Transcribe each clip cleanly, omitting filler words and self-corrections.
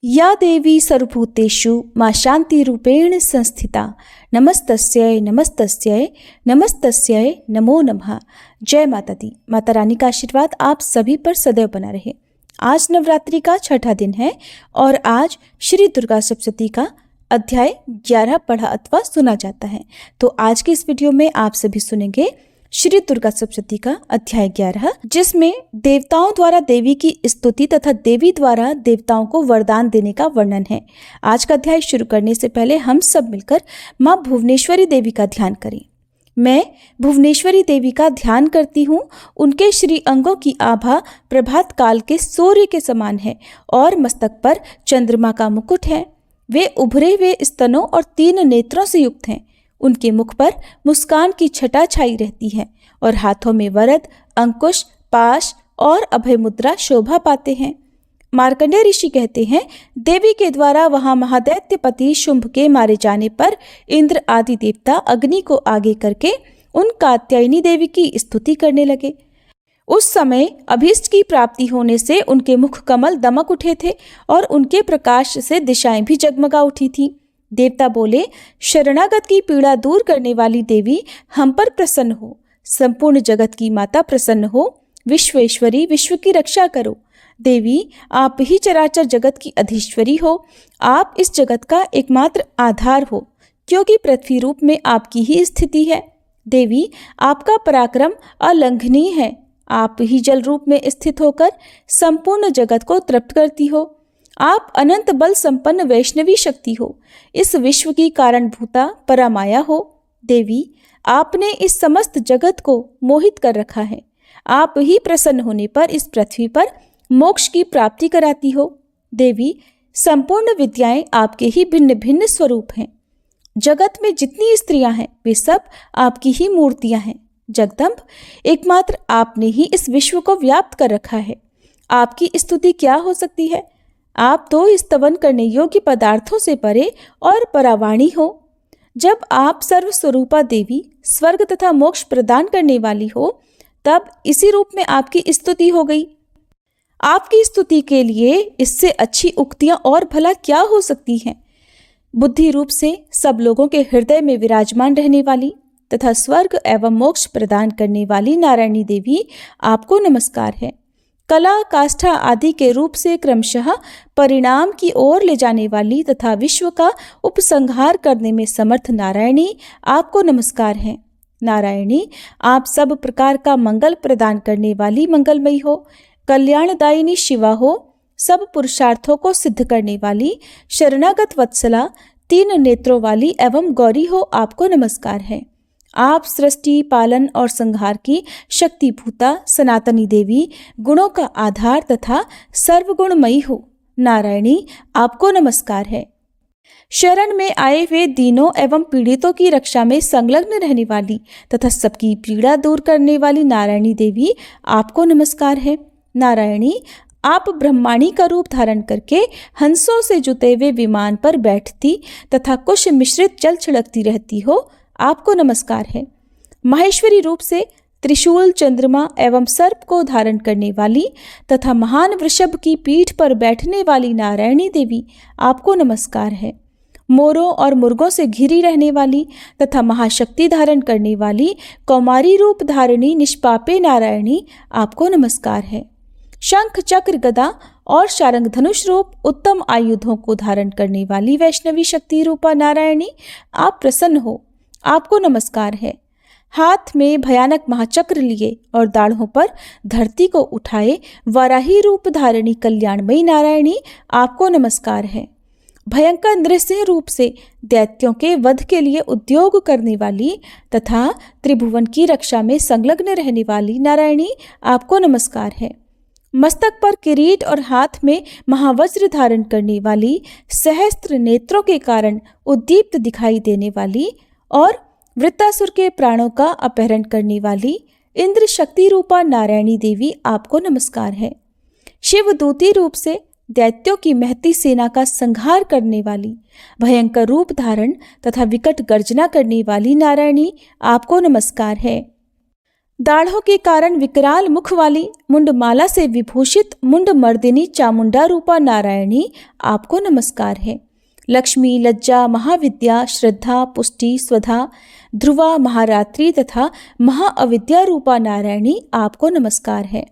या देवी सर्वभूतेषु मां शांति रूपेण संस्थिता नमस्तस्यै नमस्तस्यै नमस्तस्यै नमो नमः। जय माता दी। माता रानी का आशीर्वाद आप सभी पर सदैव बना रहे। आज नवरात्रि का छठा दिन है और आज श्री दुर्गा सप्तशती का अध्याय 11 पढ़ा अथवा सुना जाता है। तो आज के इस वीडियो में आप सभी सुनेंगे श्री दुर्गा सप्तशती का अध्याय 11, जिसमें देवताओं द्वारा देवी की स्तुति तथा देवी द्वारा देवताओं को वरदान देने का वर्णन है। आज का अध्याय शुरू करने से पहले हम सब मिलकर मां भुवनेश्वरी देवी का ध्यान करें। मैं भुवनेश्वरी देवी का ध्यान करती हूँ। उनके श्री अंगों की आभा प्रभात काल के सूर्य के समान है और मस्तक पर चंद्रमा का मुकुट है। वे उभरे हुए स्तनों और 3 नेत्रों से युक्त हैं। उनके मुख पर मुस्कान की छटा छाई रहती है और हाथों में वरद, अंकुश, पाश और अभय मुद्रा शोभा पाते हैं। मार्कंडेय ऋषि कहते हैं, देवी के द्वारा वहां महादैत्यपति शुंभ के मारे जाने पर इंद्र आदि देवता अग्नि को आगे करके उन कात्यायनी देवी की स्तुति करने लगे। उस समय अभीष्ट की प्राप्ति होने से उनके मुख कमल दमक उठे थे और उनके प्रकाश से दिशाएं भी जगमगा उठी थीं। देवता बोले, शरणागत की पीड़ा दूर करने वाली देवी हम पर प्रसन्न हो। संपूर्ण जगत की माता प्रसन्न हो। विश्वेश्वरी, विश्व की रक्षा करो। देवी, आप ही चराचर जगत की अधीश्वरी हो। आप इस जगत का एकमात्र आधार हो, क्योंकि पृथ्वी रूप में आपकी ही स्थिति है। देवी, आपका पराक्रम अलंघनीय है। आप ही जल रूप में स्थित होकर संपूर्ण जगत को तृप्त करती हो। आप अनंत बल संपन्न वैष्णवी शक्ति हो। इस विश्व की कारणभूता परामाया हो। देवी, आपने इस समस्त जगत को मोहित कर रखा है। आप ही प्रसन्न होने पर इस पृथ्वी पर मोक्ष की प्राप्ति कराती हो। देवी, संपूर्ण विद्याएं आपके ही भिन्न भिन्न स्वरूप हैं। जगत में जितनी स्त्रियां हैं वे सब आपकी ही मूर्तियां हैं। जगदम्ब, एकमात्र आपने ही इस विश्व को व्याप्त कर रखा है। आपकी स्तुति क्या हो सकती है? आप तो स्तवन करने योग्य पदार्थों से परे और परावाणी हो। जब आप सर्वस्वरूपा देवी स्वर्ग तथा मोक्ष प्रदान करने वाली हो, तब इसी रूप में आपकी स्तुति हो गई। आपकी स्तुति के लिए इससे अच्छी उक्तियां और भला क्या हो सकती हैं? बुद्धि रूप से सब लोगों के हृदय में विराजमान रहने वाली तथा स्वर्ग एवं मोक्ष प्रदान करने वाली नारायणी देवी, आपको नमस्कार है। कला, काष्ठा आदि के रूप से क्रमशः परिणाम की ओर ले जाने वाली तथा विश्व का उपसंहार करने में समर्थ नारायणी, आपको नमस्कार है। नारायणी, आप सब प्रकार का मंगल प्रदान करने वाली मंगलमयी हो। कल्याणदायिनी शिवा हो। सब पुरुषार्थों को सिद्ध करने वाली शरणागत वत्सला, 3 नेत्रों वाली एवं गौरी हो, आपको नमस्कार है। आप सृष्टि, पालन और संहार की शक्तिभूता सनातनी देवी, गुणों का आधार तथा सर्वगुणमयी हो। नारायणी, आपको नमस्कार है। शरण में आए हुए दीनों एवं पीड़ितों की रक्षा में संलग्न रहने वाली तथा सबकी पीड़ा दूर करने वाली नारायणी देवी, आपको नमस्कार है। नारायणी, आप ब्रह्माणी का रूप धारण करके हंसों से जुते हुए विमान पर बैठती तथा कुश मिश्रित जल छिड़कती रहती हो, आपको नमस्कार है। माहेश्वरी रूप से त्रिशूल, चंद्रमा एवं सर्प को धारण करने वाली तथा महान वृषभ की पीठ पर बैठने वाली नारायणी देवी, आपको नमस्कार है। मोरों और मुर्गों से घिरी रहने वाली तथा महाशक्ति धारण करने वाली कौमारी रूप धारिणी निष्पापे नारायणी, आपको नमस्कार है। शंख, चक्र, गदा और शारंग धनुष रूप उत्तम आयुधों को धारण करने वाली वैष्णवी शक्ति रूपा नारायणी, आप प्रसन्न हो, आपको नमस्कार है। हाथ में भयानक महाचक्र लिए और दाढ़ों पर धरती को उठाए वराही रूप धारिणी कल्याणमयी नारायणी, आपको नमस्कार है। भयंकर नृसिंह रूप से दैत्यों के वध के लिए उद्योग करने वाली तथा त्रिभुवन की रक्षा में संलग्न रहने वाली नारायणी, आपको नमस्कार है। मस्तक पर किरीट और हाथ में महावज्र धारण करने वाली, सहस्त्र नेत्रों के कारण उद्दीप्त दिखाई देने वाली और वृत्तासुर के प्राणों का अपहरण करने वाली इंद्र शक्ति रूपा नारायणी देवी, आपको नमस्कार है। शिवदूती रूप से दैत्यों की महती सेना का संहार करने वाली, भयंकर रूप धारण तथा विकट गर्जना करने वाली नारायणी, आपको नमस्कार है। दाढ़ों के कारण विकराल मुख वाली मुंडमाला से विभूषित मुंडमर्दिनी चामुंडा रूपा नारायणी आपको नमस्कार है। लक्ष्मी, लज्जा, महाविद्या, श्रद्धा, पुष्टि, स्वधा, ध्रुवा, महारात्रि तथा महाअविद्या रूपा नारायणी आपको नमस्कार है।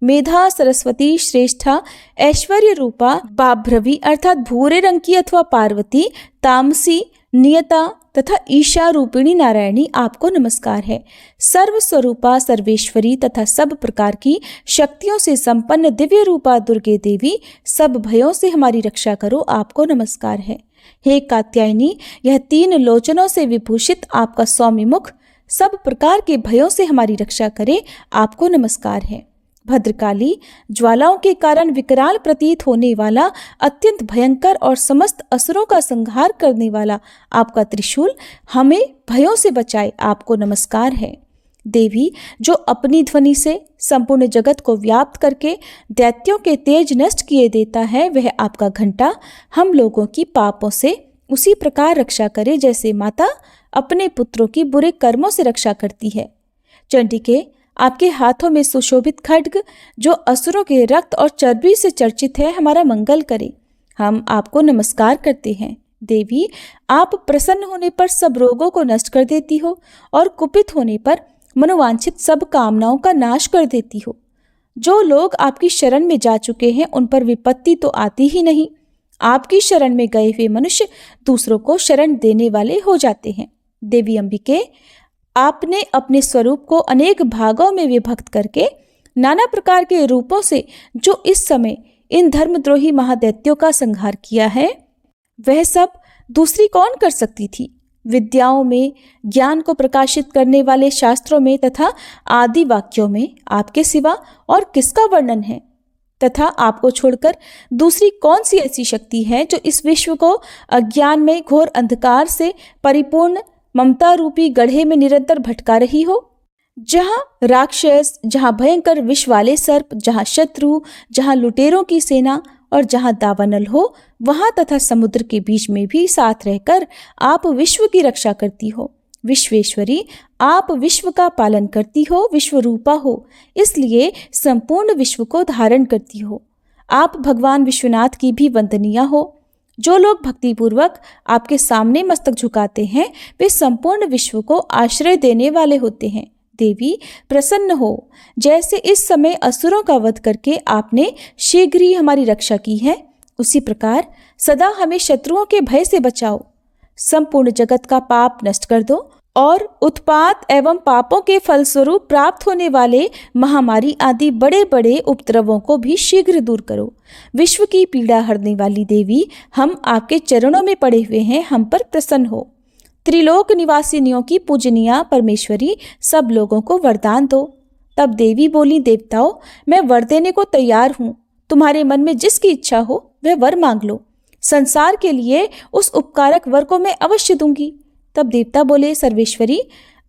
मेधा, सरस्वती, श्रेष्ठा, ऐश्वर्य रूपा बाभ्रवी अर्थात भूरे रंग की अथवा पार्वती, तामसी, नियता तथा ईशा रूपिणी नारायणी आपको नमस्कार है। सर्व स्वरूपा, सर्वेश्वरी तथा सब प्रकार की शक्तियों से संपन्न दिव्य रूपा दुर्गे देवी, सब भयों से हमारी रक्षा करो, आपको नमस्कार है। हे कात्यायनी, यह 3 लोचनों से विभूषित आपका सौम्य मुख सब प्रकार के भयों से हमारी रक्षा करे, आपको नमस्कार है। भद्रकाली, ज्वालाओं के कारण विकराल प्रतीत होने वाला, अत्यंत भयंकर और समस्त असुरों का संहार करने वाला आपका त्रिशूल हमें भयों से बचाए, आपको नमस्कार है। देवी, जो अपनी ध्वनि से संपूर्ण जगत को व्याप्त करके दैत्यों के तेज नष्ट किए देता है, वह आपका घंटा हम लोगों की पापों से उसी प्रकार रक्षा करे जैसे माता अपने पुत्रों की बुरे कर्मों से रक्षा करती है। चंडिके, आपके हाथों में सुशोभित खड्ग जो असुरों के रक्त और चर्बी से चर्चित है, हमारा मंगल करे, हम आपको नमस्कार करते हैं। देवी, आप प्रसन्न होने पर सब रोगों को नष्ट कर देती हो और कुपित होने पर मनोवांछित सब कामनाओं का नाश कर देती हो। जो लोग आपकी शरण में जा चुके हैं उन पर विपत्ति तो आती ही नहीं, आपकी शरण में गए हुए मनुष्य दूसरों को शरण देने वाले हो जाते हैं। देवी अंबिके, आपने अपने स्वरूप को अनेक भागों में विभक्त करके नाना प्रकार के रूपों से जो इस समय इन धर्मद्रोही महादैत्यों का संहार किया है, वह सब दूसरी कौन कर सकती थी। विद्याओं में, ज्ञान को प्रकाशित करने वाले शास्त्रों में तथा आदि वाक्यों में आपके सिवा और किसका वर्णन है, तथा आपको छोड़कर दूसरी कौन सी ऐसी शक्ति है जो इस विश्व को अज्ञान में घोर अंधकार से परिपूर्ण ममता रूपी गड्ढे में निरंतर भटका रही हो। जहाँ राक्षस, जहाँ भयंकर विष वाले सर्प, जहाँ शत्रु, जहाँ लुटेरों की सेना और जहाँ दावानल हो, वहाँ तथा समुद्र के बीच में भी साथ रहकर आप विश्व की रक्षा करती हो। विश्वेश्वरी, आप विश्व का पालन करती हो, विश्व रूपा हो, इसलिए संपूर्ण विश्व को धारण करती हो। आप भगवान विश्वनाथ की भी वंदनीय हो। जो लोग भक्तिपूर्वक आपके सामने मस्तक झुकाते हैं, वे संपूर्ण विश्व को आश्रय देने वाले होते हैं। देवी, प्रसन्न हो, जैसे इस समय असुरों का वध करके आपने शीघ्र ही हमारी रक्षा की है, उसी प्रकार सदा हमें शत्रुओं के भय से बचाओ। संपूर्ण जगत का पाप नष्ट कर दो और उत्पात एवं पापों के फलस्वरूप प्राप्त होने वाले महामारी आदि बड़े बड़े उपद्रवों को भी शीघ्र दूर करो। विश्व की पीड़ा हरने वाली देवी, हम आपके चरणों में पड़े हुए हैं, हम पर प्रसन्न हो। त्रिलोक निवासिनियों की पूजनीय परमेश्वरी, सब लोगों को वरदान दो। तब देवी बोली, देवताओं, मैं वर देने को तैयार हूँ, तुम्हारे मन में जिसकी इच्छा हो वह वर मांग लो, संसार के लिए उस उपकारक वर को मैं अवश्य दूंगी। तब देवता बोले, सर्वेश्वरी,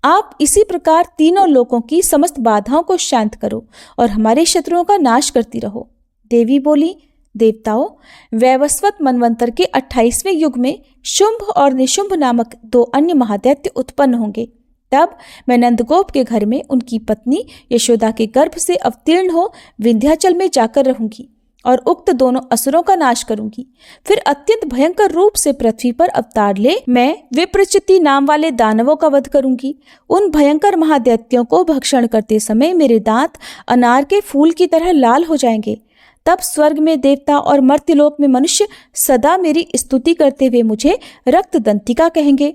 आप इसी प्रकार तीनों लोकों की समस्त बाधाओं को शांत करो और हमारे शत्रुओं का नाश करती रहो। देवी बोली, देवताओं, वैवस्वत मनवंतर के 28वें युग में शुंभ और निशुंभ नामक 2 अन्य महादैत्य उत्पन्न होंगे। तब मैं नंदगोप के घर में उनकी पत्नी यशोदा के गर्भ से अवतीर्ण हो विंध्याचल में जाकर रहूंगी और उक्त दोनों असुरों का नाश करूंगी। फिर अत्यंत भयंकर रूप से पृथ्वी पर अवतार ले मैं विप्रचिति नाम वाले दानवों का वध करूंगी। उन भयंकर महादैत्यों को भक्षण करते समय मेरे दांत अनार के फूल की तरह लाल हो जाएंगे। तब स्वर्ग में देवता और मर्त्यलोक में मनुष्य सदा मेरी स्तुति करते हुए मुझे रक्तदंतिका कहेंगे।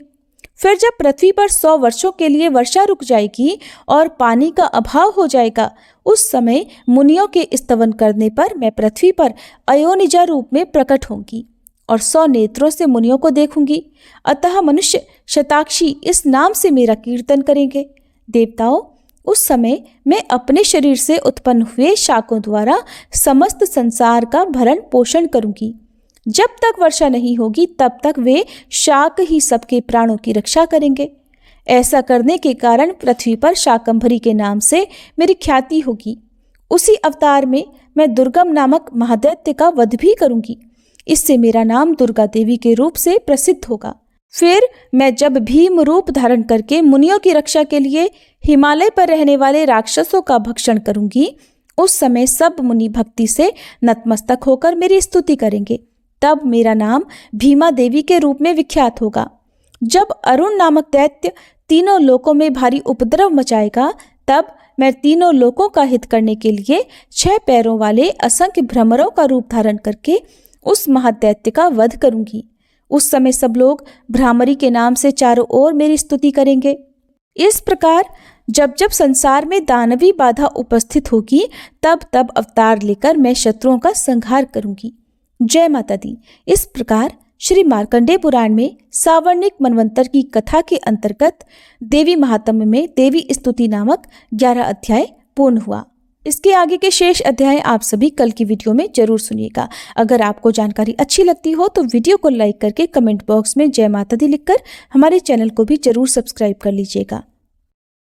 फिर जब पृथ्वी पर 100 वर्षों के लिए वर्षा रुक जाएगी और पानी का अभाव हो जाएगा, उस समय मुनियों के स्तवन करने पर मैं पृथ्वी पर अयोनिजा रूप में प्रकट होंगी और 100 नेत्रों से मुनियों को देखूंगी। अतः मनुष्य शताक्षी इस नाम से मेरा कीर्तन करेंगे। देवताओं, उस समय मैं अपने शरीर से उत्पन्न हुए शाकों द्वारा समस्त संसार का भरण पोषण करूंगी। जब तक वर्षा नहीं होगी तब तक वे शाक ही सबके प्राणों की रक्षा करेंगे। ऐसा करने के कारण पृथ्वी पर शाकंभरी के नाम से मेरी ख्याति होगी। उसी अवतार में मैं दुर्गम नामक महादैत्य का वध भी करूंगी। इससे मेरा नाम दुर्गा देवी के रूप से प्रसिद्ध होगा। फिर मैं जब भीम रूप धारण करके मुनियों की रक्षा के लिए हिमालय पर रहने वाले राक्षसों का भक्षण करूंगी, उस समय सब मुनि भक्ति से नतमस्तक होकर मेरी स्तुति करेंगे। तब मेरा नाम भीमा देवी के रूप में विख्यात होगा। जब अरुण नामक दैत्य तीनों लोकों में भारी उपद्रव मचाएगा, तब मैं तीनों लोकों का हित करने के लिए 6 पैरों वाले असंख्य भ्रमरों का रूप धारण करके उस महादैत्य का वध करूंगी। उस समय सब लोग भ्रामरी के नाम से चारों ओर मेरी स्तुति करेंगे। इस प्रकार जब जब संसार में दानवी बाधा उपस्थित होगी, तब तब अवतार लेकर मैं शत्रुओं का संहार करूंगी। जय माता दी। इस प्रकार श्री मार्कंडेय पुराण में सावर्णिक मनवंतर की कथा के अंतर्गत देवी महात्म्य में देवी स्तुति नामक 11 अध्याय पूर्ण हुआ। इसके आगे के शेष अध्याय आप सभी कल की वीडियो में जरूर सुनिएगा। अगर आपको जानकारी अच्छी लगती हो तो वीडियो को लाइक करके कमेंट बॉक्स में जय माता दी लिखकर हमारे चैनल को भी जरूर सब्सक्राइब कर लीजिएगा।